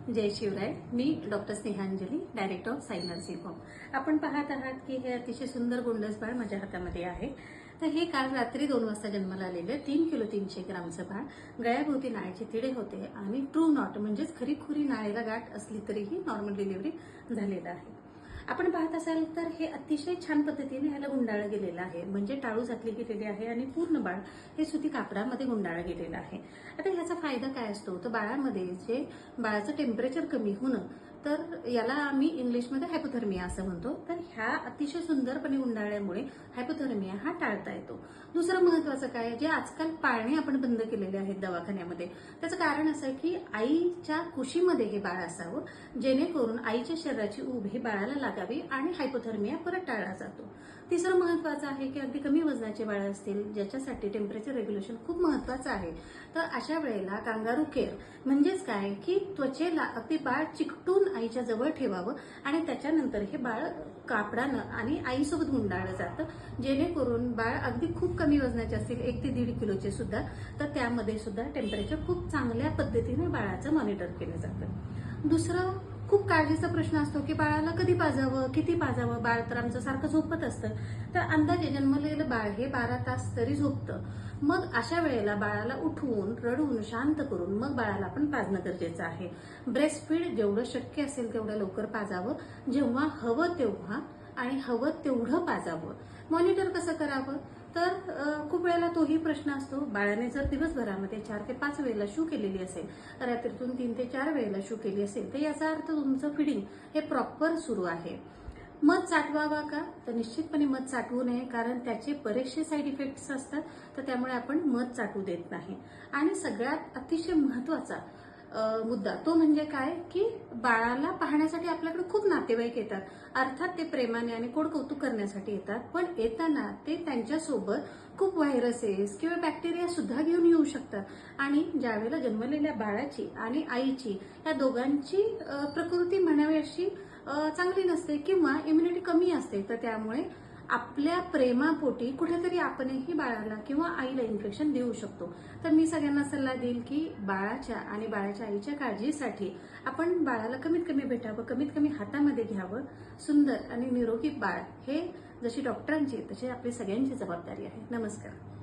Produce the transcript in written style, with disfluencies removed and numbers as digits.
जय शिवराय। मी doctor Snehanjali, director of Sai nursing home. आपण पाहत आहात की हे अतिशय सुंदर गोंडस बाळ माझ्या हातामध्ये आहे। तर हे काल रात्री 2 वाजता जन्माला आलेले 3 किलो 300 ग्रामचं बाळ, गळ्याभोवती नाळेचे तिडे होते आणि ट्रू नॉट म्हणजेच खरीखुरी नाळेला गाठ असली तरीही नॉर्मल डिलिव्हरी झालेला आहे। आपण पाहत असाल तर हे अतिशय छान पद्धतीने ह्याला गुंडाळलं गेलेलं आहे, म्हणजे टाळू घातली गेलेली आहे आणि पूर्ण बाळ हे सुती कापडामध्ये गुंडाळलं गेलेलं आहे। आता ह्याचा फायदा काय असतो तर बाळामध्ये जे बाळाचं टेम्परेचर कमी होणं, तर याला आम्ही इंग्लिशमध्ये हायपोथर्मिया असं म्हणतो। तर ह्या अतिशय सुंदरपणे गुंडाळल्यामुळे हायपोथर्मिया हा टाळता येतो। दुसरं महत्त्वाचं काय, जे आजकाल पाळणे आपण बंद केलेले आहेत दवाखान्यामध्ये, त्याचं कारण असं आहे की आईच्या कुशीमध्ये हे बाळ असावं, जेणेकरून आईच्या शरीराची ऊब हे बाळाला लागावी आणि हायपोथर्मिया परत टाळला जातो। तिसरं महत्त्वाचं आहे की अगदी कमी वजनाचे बाळ असतील ज्याच्यासाठी टेम्परेचर रेग्युलेशन खूप महत्त्वाचं आहे, तर अशा वेळेला कांगारू केअर म्हणजेच काय की त्वचेला अगदी बाळ चिकटून आईच्या जवळ ठेवावं आणि त्याच्यानंतर हे बाळ कापडानं आणि आईसोबत गुंडाळलं जातं, जेणेकरून बाळ अगदी खूप कमी वजनाचे असतील 1 ते 1.5 किलोचे सुद्धा, तर त्यामध्ये सुद्धा टेम्परेचर खूप चांगल्या पद्धतीने बाळाचं मॉनिटर केलं जातं। दुसरं खूप काळजीचा प्रश्न असतो की बाळाला कधी पाजावं, किती पाजावं। बाळ तर आमचं सारखं झोपत असतं, तर अंदाजे जन्मलेलं बाळ हे 12 तास तरी झोपतं। मग अशा वेळेला बाळाला उठवून रडवून शांत करून मग बाळाला आपण पाजणं गरजेचं आहे। ब्रेस्ट फीड जेवढं शक्य असेल तेवढं लवकर पाजावं, जेव्हा हवं तेव्हा आणि हवं तेवढं पाजावं। मॉनिटर कसं करावं तर खूप वेळेला तोही प्रश्न असतो, बाळाने जर दिवसभरामध्ये 4 ते 5 वेळेला शू केलेली असेल, रात्रीतून 3 ते 4 वेळेला शू केली असेल, तर याचा अर्थ तुमचं फिडिंग हे प्रॉपर सुरू आहे। मध साठवावा का, तर निश्चितपणे मध साठवू नये, कारण त्याचे बरेचसे साईड इफेक्ट्स असतात, तर त्यामुळे आपण मध साठवू देत नाही। आणि सगळ्यात अतिशय महत्त्वाचा मुद्दा तो म्हणजे काय की बाळाला पाहण्यासाठी आपल्याकडे खूप नातेवाईक येतात, अर्थात ते प्रेमाने आणि कोड कौतुक करण्यासाठी येतात, पण येताना ते त्यांच्यासोबत खूप व्हायरसेस किंवा बॅक्टेरिया सुद्धा घेऊन येऊ शकतात। आणि ज्यावेळेला जन्मलेल्या बाळाची आणि आईची या दोघांची प्रकृती म्हणावी अशी चांगली नसते किंवा इम्युनिटी कमी असते, तर त्यामुळे आपल्या प्रेमापोटी कुठेतरी आपणही बाळाला किंवा आईला इन्फेक्शन देऊ शकतो। तर मी सगळ्यांना सल्ला देईल की बाळाच्या आणि बाळाच्या आईच्या काळजीसाठी आपण बाळाला कमीत कमी भेटावं, कमीत कमी हातामध्ये घ्यावं। सुंदर आणि निरोगी बाळ हे जशी डॉक्टरांची तशी आपली सगळ्यांची जबाबदारी आहे। नमस्कार।